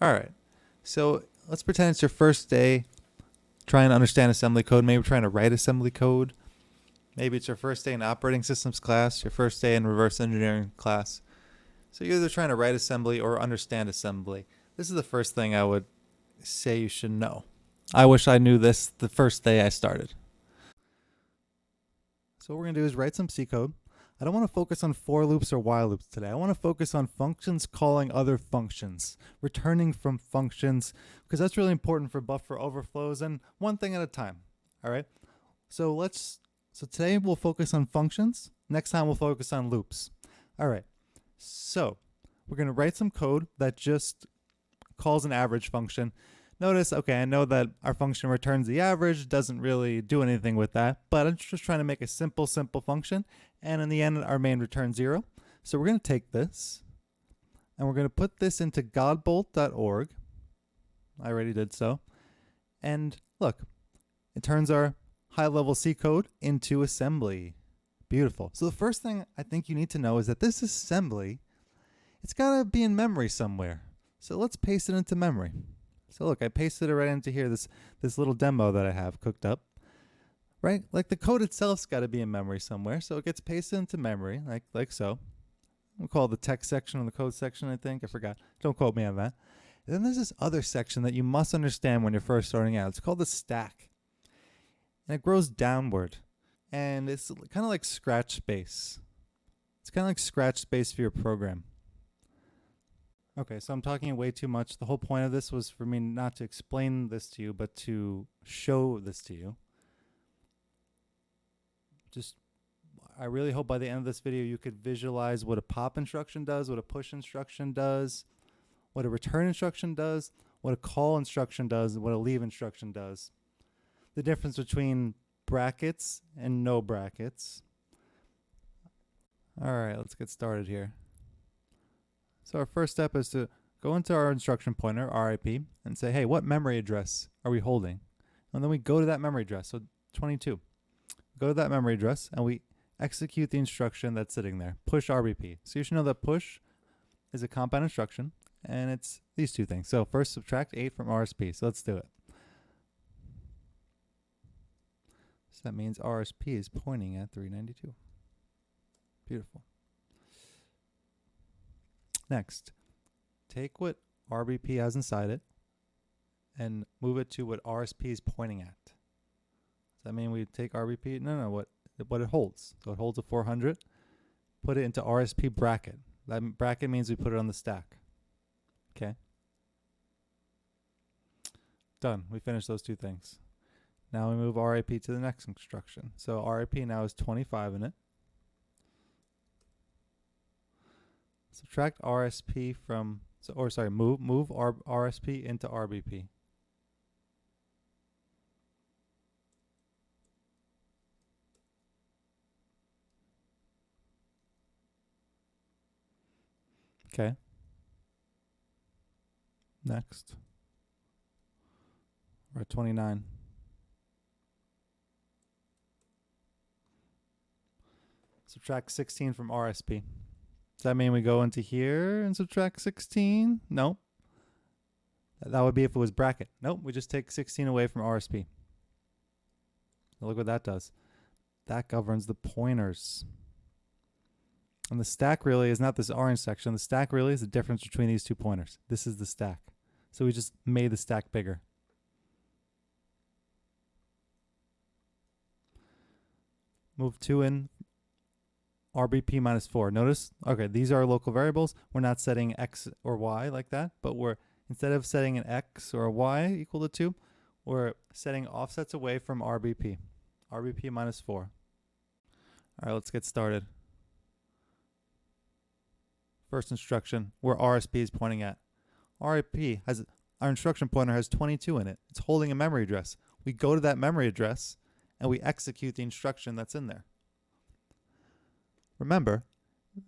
All right. So let's pretend it's your first day trying to understand assembly code. Maybe trying to write assembly code. Maybe it's your first day in operating systems class, your first day in reverse engineering class. So you're either trying to write assembly or understand assembly. This is the first thing I would say you should know. I wish I knew this the first day I started. So what we're going to do is write some C code. I don't want to focus on for loops or while loops today. I want to focus on functions calling other functions, returning from functions, because that's really important for buffer overflows, and one thing at a time. All right. So today we'll focus on functions. Next time we'll focus on loops. All right. So we're going to write some code that just calls an average function. Notice, okay, I know that our function returns the average, doesn't really do anything with that, but I'm just trying to make a simple function, and in the end, our main returns 0. So we're going to take this, and we're going to put this into godbolt.org. I already did so. And look, it turns our high-level C code into assembly. Beautiful. So the first thing I think you need to know is that this assembly, it's got to be in memory somewhere. So let's paste it into memory. So look, I pasted it right into here, this little demo that I have cooked up, right? Like the code itself's got to be in memory somewhere, so it gets pasted into memory, like so. We'll call it the text section or the code section, I think. I forgot. Don't quote me on that. And then there's this other section that you must understand when you're first starting out. It's called the stack. And it grows downward. And it's kind of like scratch space. It's kind of like scratch space for your program. Okay, so I'm talking way too much. The whole point of this was for me not to explain this to you, but to show this to you. I really hope by the end of this video you could visualize what a pop instruction does, what a push instruction does, what a return instruction does, what a call instruction does, and what a leave instruction does. The difference between brackets and no brackets. All right, let's get started here. So our first step is to go into our instruction pointer, RIP, and say, hey, what memory address are we holding? And then we go to that memory address, so 22. Go to that memory address, and we execute the instruction that's sitting there, push RBP. So you should know that push is a compound instruction, and it's these two things. So first subtract 8 from RSP. So let's do it. So that means RSP is pointing at 392. Beautiful. Next, take what RBP has inside it and move it to what RSP is pointing at. Does that mean we take RBP? No, what it holds. So it holds a 400. Put it into RSP bracket. That bracket means we put it on the stack. Okay. Done. We finished those two things. Now we move RIP to the next instruction. So RIP now is 25 in it. Subtract RSP from, move RSP into RBP. Okay. Next. We're at 29. Subtract 16 from RSP. Does that mean we go into here and subtract 16? No. That would be if it was bracket. Nope, we just take 16 away from RSP. Now look what that does. That governs the pointers. And the stack really is not this orange section. The stack really is the difference between these two pointers. This is the stack. So we just made the stack bigger. Move 2 in. RBP minus 4. Notice, okay, these are local variables. We're not setting X or Y like that, but instead of setting an X or a Y equal to 2, we're setting offsets away from RBP. RBP minus 4. All right, let's get started. First instruction, where RSP is pointing at. Our instruction pointer has 22 in it. It's holding a memory address. We go to that memory address and we execute the instruction that's in there. Remember,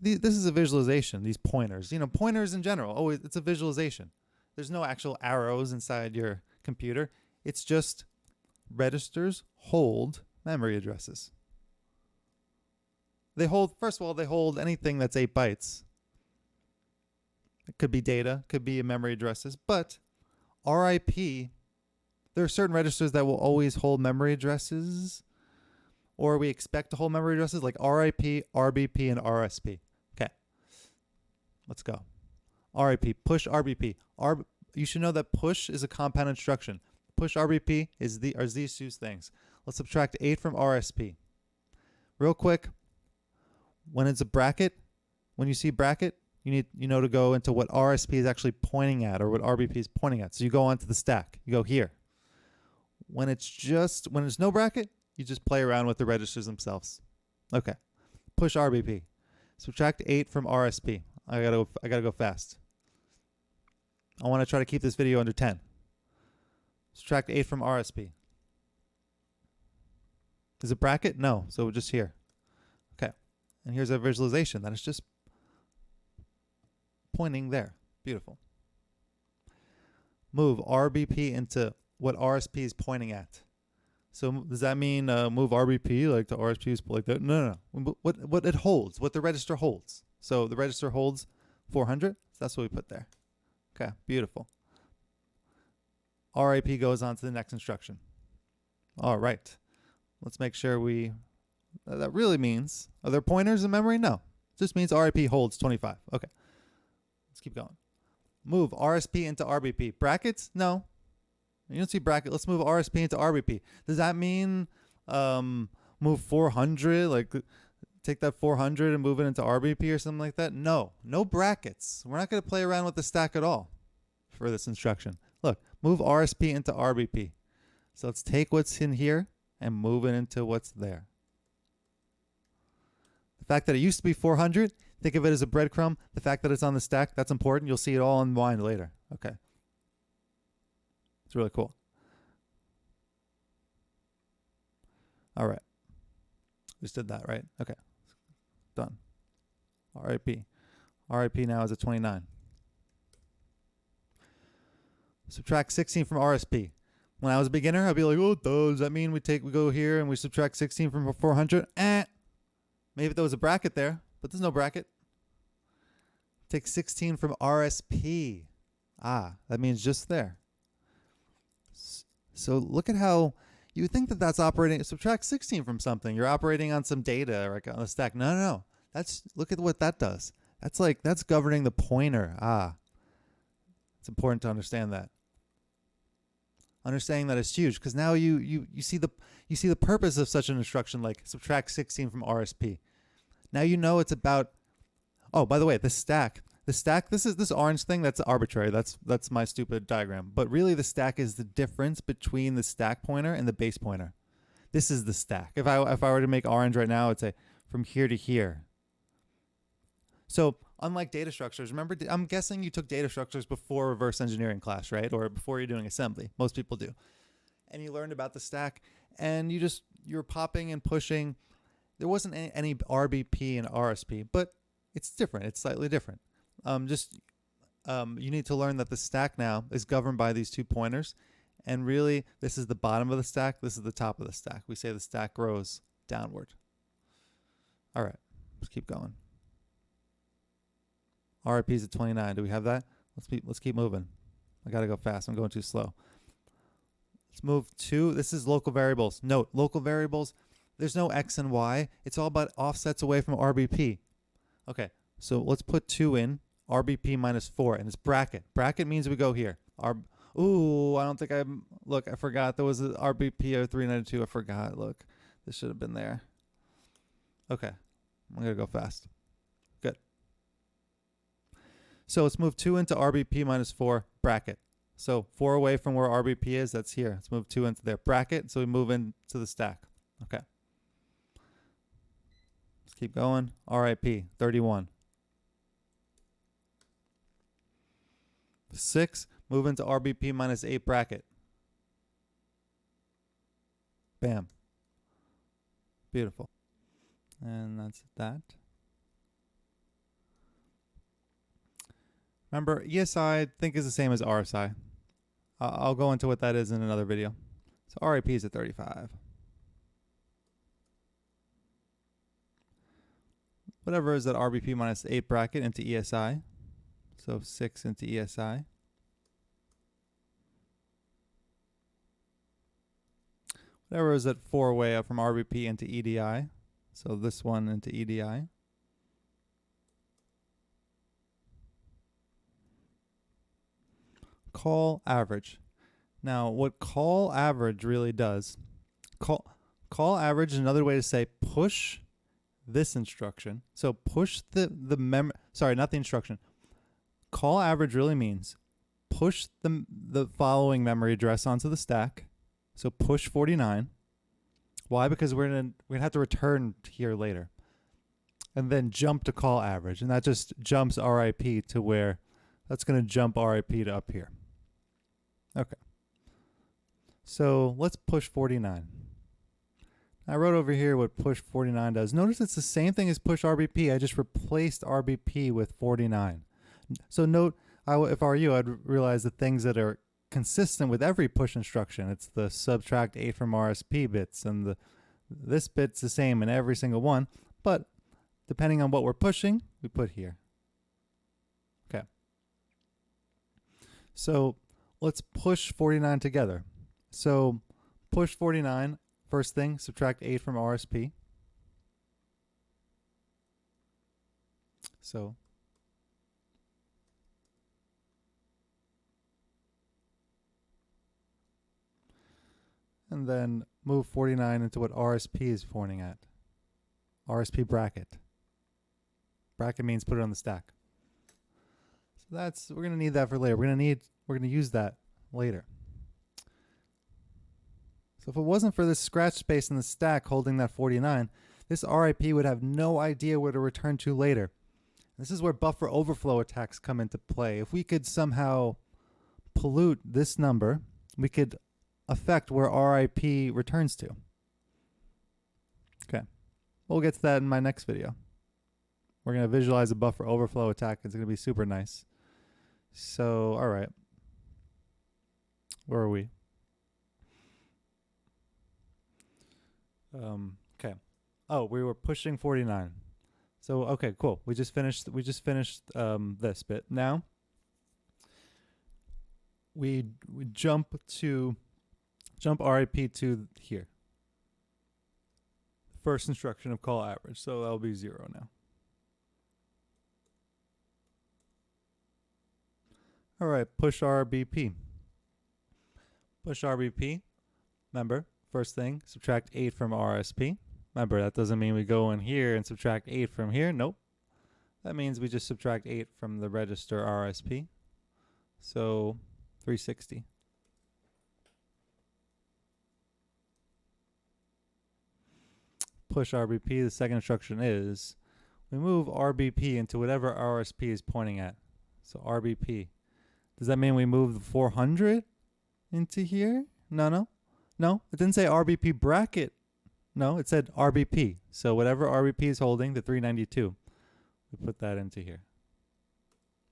this is a visualization, these pointers. You know, pointers in general, it's a visualization. There's no actual arrows inside your computer. It's just registers hold memory addresses. First of all, they hold anything that's 8 bytes. It could be data, could be memory addresses, but RIP, there are certain registers that will always hold memory addresses, or we expect to hold memory addresses like RIP, RBP, and RSP. Okay, let's go. RIP, push RBP. You should know that push is a compound instruction. Push RBP are these two things. Let's subtract 8 from RSP. Real quick, when it's a bracket, when you see bracket, you know to go into what RSP is actually pointing at or what RBP is pointing at. So you go onto the stack. You go here. When it's no bracket, you just play around with the registers themselves. Okay. Push RBP. Subtract 8 from RSP. I gotta go fast. I want to try to keep this video under 10. Subtract 8 from RSP. Is it bracket? No. So we're just here. Okay. And here's a visualization that is just pointing there. Beautiful. Move RBP into what RSP is pointing at. So does that mean move RBP like the RSP is like that? No. What it holds, what the register holds. So the register holds 400. So that's what we put there. Okay, beautiful. RIP goes on to the next instruction. All right. Let's make sure that really means, are there pointers in memory? No. It just means RIP holds 25. Okay. Let's keep going. Move RSP into RBP. Brackets? No. You don't see bracket. Let's move RSP into RBP. Does that mean move 400? Like take that 400 and move it into RBP or something like that? No. No brackets. We're not going to play around with the stack at all for this instruction. Look, move RSP into RBP. So let's take what's in here and move it into what's there. The fact that it used to be 400, think of it as a breadcrumb. The fact that it's on the stack, that's important. You'll see it all unwind later. Okay. It's really cool. All right. Just did that, right? Okay. Done. RIP. RIP now is at 29. Subtract 16 from RSP. When I was a beginner, I'd be like, oh, does that mean we go here and we subtract 16 from 400? Maybe there was a bracket there, but there's no bracket. Take 16 from RSP. That means just there. So look at how you would think that that's operating. Subtract 16 from something. You're operating on some data like on a stack. No. Look at what that does. That's governing the pointer. It's important to understand that. Understanding that is huge because now you see the purpose of such an instruction like subtract 16 from RSP. Now you know it's about. Oh, by the way, the stack. This orange thing, that's arbitrary. That's my stupid diagram. But really the stack is the difference between the stack pointer and the base pointer. This is the stack. If I were to make orange right now, I'd say from here to here. So unlike data structures, remember, I'm guessing you took data structures before reverse engineering class, right? Or before you're doing assembly. Most people do. And you learned about the stack and you're popping and pushing. There wasn't any RBP and RSP, but it's different. It's slightly different. You need to learn that the stack now is governed by these two pointers. And really, this is the bottom of the stack. This is the top of the stack. We say the stack grows downward. All right, let's keep going. RIP is at 29. Do we have that? Let's keep moving. I got to go fast. I'm going too slow. Let's move to, this is local variables. Note, local variables, there's no X and Y. It's all about offsets away from RBP. Okay, so let's put 2 in. RBP minus 4, and it's bracket. Bracket means we go here. I don't think look, I forgot there was an RBP of 392. I forgot. Look, this should have been there. Okay, I'm going to go fast. Good. So let's move 2 into RBP minus 4, bracket. So 4 away from where RBP is, that's here. Let's move 2 into there, bracket. So we move into the stack. Okay. Let's keep going. RIP, 31. 6, move into RBP minus 8 bracket. Bam. Beautiful. And that's that. Remember, ESI, I think, is the same as RSI. I'll go into what that is in another video. So RIP is at 35. Whatever is that RBP minus 8 bracket into ESI. So 6 into ESI. Whatever is at 4 way up from RBP into EDI. So this one into EDI. Call average. Now, what call average really does, call average is another way to say push this instruction. So push sorry, not the instruction. Call average really means push the following memory address onto the stack. So push 49. Why? Because we're gonna have to return here later. And then jump to call average. And that just jumps RIP to where that's gonna jump RIP to up here. Okay. So let's push 49. I wrote over here what push 49 does. Notice it's the same thing as push RBP. I just replaced RBP with 49. So note, if I were you, I'd realize the things that are consistent with every push instruction. It's the subtract 8 from RSP bits, and this bit's the same in every single one. But depending on what we're pushing, we put here. Okay. So let's push 49 together. So push 49, first thing, subtract 8 from RSP. So and then move 49 into what RSP is pointing at. RSP bracket. Bracket means put it on the stack. So we're gonna need that for later. We're gonna use that later. So if it wasn't for this scratch space in the stack holding that 49, this RIP would have no idea where to return to later. This is where buffer overflow attacks come into play. If we could somehow pollute this number, we could affect where RIP returns to. Okay. We'll get to that in my next video. We're going to visualize a buffer overflow attack. It's going to be super nice. So, all right. Where are we? Okay. Oh, we were pushing 49. So, okay, cool. We just finished this bit. Now, we jump RIP to here. First instruction of call average. So that'll be 0 now. All right, push RBP. Push RBP. Remember, first thing, subtract 8 from RSP. Remember, that doesn't mean we go in here and subtract 8 from here. Nope. That means we just subtract 8 from the register RSP. So 360. Push RBP, the second instruction is we move RBP into whatever RSP is pointing at. So RBP. Does that mean we move the 400 into here? No, it didn't say RBP bracket. No, it said RBP. So whatever RBP is holding, the 392, we put that into here.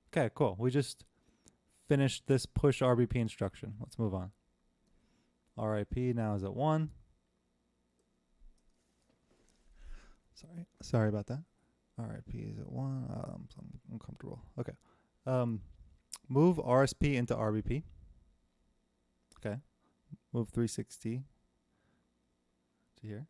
Okay, cool. We just finished this push RBP instruction. Let's move on. RIP now is at 1. Sorry about that. RIP is at 1. I'm uncomfortable. Okay. Move RSP into RBP. Okay. Move 360 to here.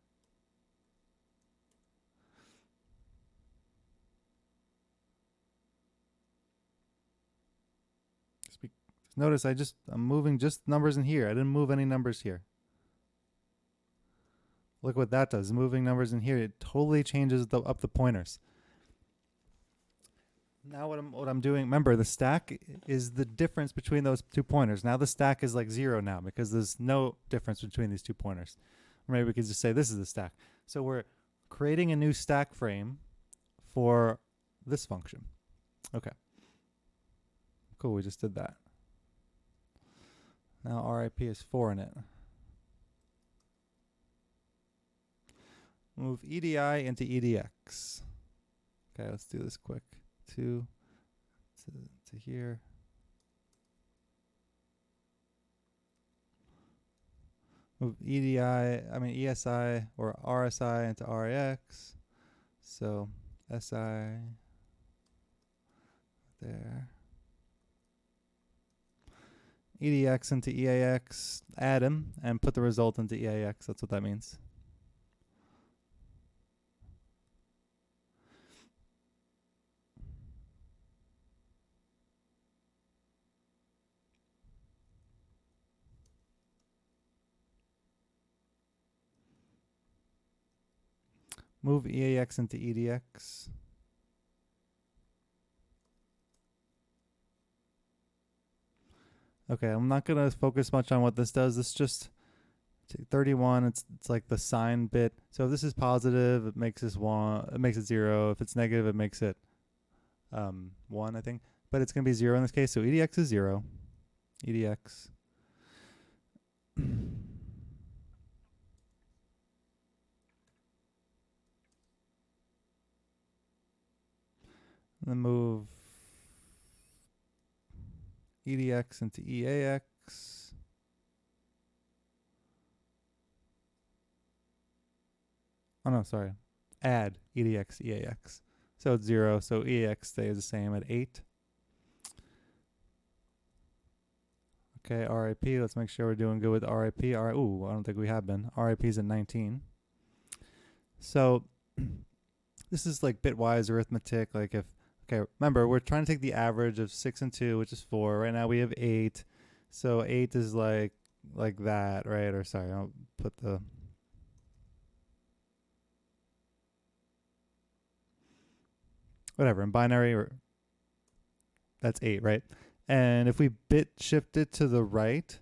Notice I'm moving just numbers in here. I didn't move any numbers here. Look what that does. Moving numbers in here, it totally changes up the pointers. Now what I'm doing, remember the stack is the difference between those two pointers. Now the stack is like 0 now because there's no difference between these two pointers. Or maybe we could just say this is the stack. So we're creating a new stack frame for this function. Okay. Cool, we just did that. Now RIP is 4 in it. Move EDI into EDX. Okay, let's do this quick. 2 to here. Move ESI or RSI into RAX. So SI there. EDX into EAX, add them, and put the result into EAX. That's what that means. Move EAX into EDX. Okay, I'm not going to focus much on what this does. This just 31, it's like the sign bit. So if this is positive, it makes this 1, it makes it 0. If it's negative, it makes it 1, I think. But it's going to be 0 in this case, so EDX is 0. EDX. Then move EDX into EAX. Oh no, sorry. Add EDX, EAX. So it's 0, so EAX stays the same at 8. Okay, RIP, let's make sure we're doing good with RIP. Ooh, I don't think we have been. RIP is at 19. So this is like bitwise arithmetic. Like if, okay, remember, we're trying to take the average of 6 and 2, which is 4. Right now we have 8. So 8 is like that, right? Or sorry, I'll put the... whatever, in binary, or that's 8, right? And if we bit shift it to the right,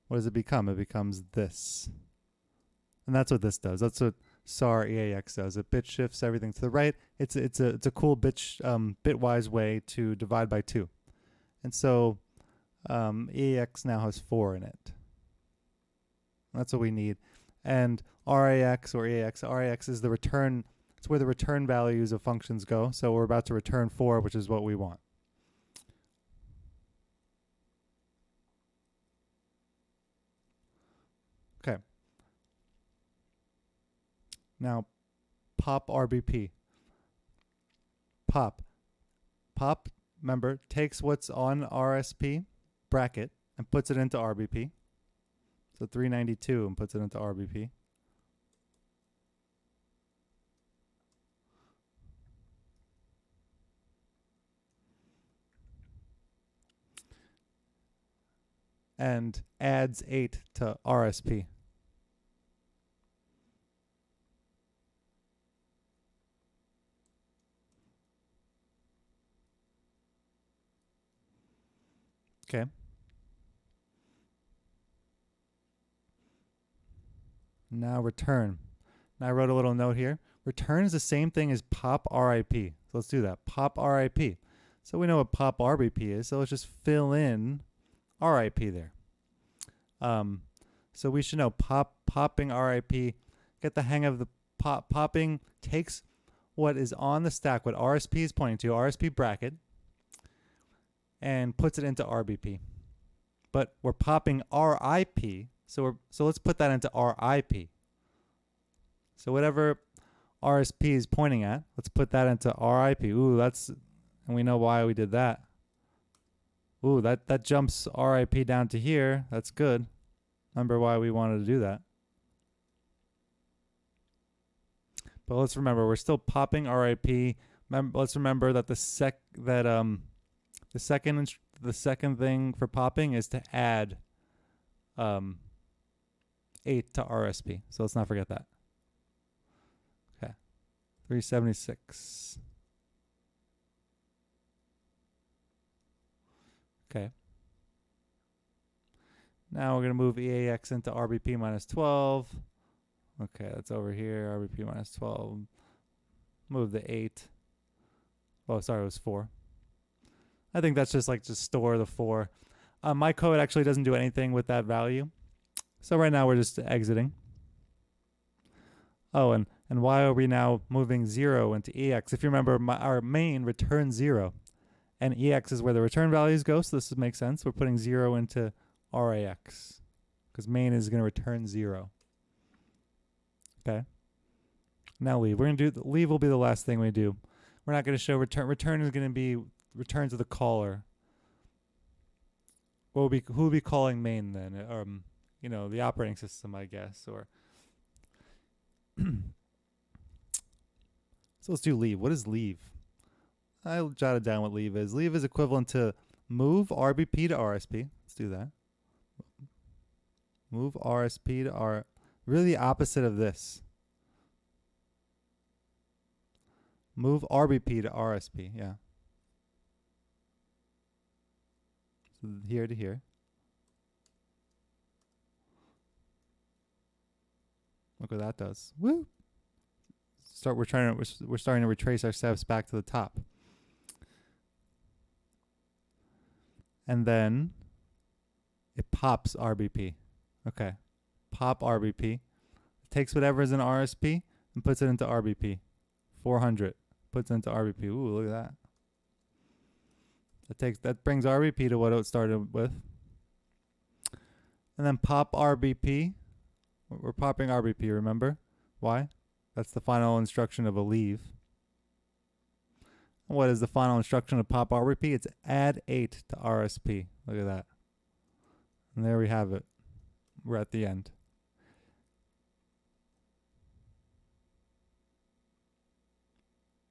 what does it become? It becomes this. And that's what this does. That's what SAR EAX does. It bit shifts everything to the right. It's a cool bitwise way to divide by 2. And so EAX now has 4 in it. That's what we need. And RAX or EAX, RAX is the return. It's where the return values of functions go. So we're about to return 4, which is what we want. Okay. Now, pop RBP. Pop, remember, takes what's on RSP bracket and puts it into RBP. So 392 and puts it into RBP. And adds 8 to RSP. Okay. Now return. Now I wrote a little note here. Return is the same thing as pop RIP. So let's do that. Pop RIP. So we know what pop RBP is. So let's just fill in RIP there. So we should know popping RIP. Get the hang of the popping. Takes what is on the stack, what RSP is pointing to, RSP bracket, and puts it into RBP. But we're popping RIP. So let's put that into RIP. So whatever RSP is pointing at, let's put that into RIP. Ooh, and we know why we did that. Ooh, that jumps RIP down to here. That's good. Remember why we wanted to do that. But let's remember, we're still popping RIP. Let's remember that the second thing for popping is to add 8 to RSP. So let's not forget that. Okay. 376. Okay. Now we're going to move EAX into RBP minus 12. Okay, that's over here. RBP minus 12. Move the 8. Oh, sorry, it was 4. I think that's just store the 4. My code actually doesn't do anything with that value. So right now we're just exiting. Oh, and why are we now moving 0 into EX? If you remember, our main returns 0. And EX is where the return values go, so this makes sense. We're putting 0 into RAX because main is going to return 0. Okay. Now leave. We're going to do leave will be the last thing we do. We're not going to show return. Return is going to be return to the caller. who will be calling main then? You know, the operating system, I guess. Or so let's do leave. What is leave? I jotted down what leave is. Leave is equivalent to move RBP to RSP. Let's do that. Move RSP to R. Really the opposite of this. Move RBP to RSP. Yeah. So here to here. Look what that does. Woo! We're starting to retrace our steps back to the top. And then it pops RBP. Okay. Pop RBP. It takes whatever is in RSP and puts it into RBP. 400. Puts it into RBP. Ooh, look at that. That brings RBP to what it started with. And then pop RBP. We're popping RBP, remember? Why? That's the final instruction of a leave. What is the final instruction of pop RBP? It's add 8 to RSP. Look at that. And there we have it. We're at the end.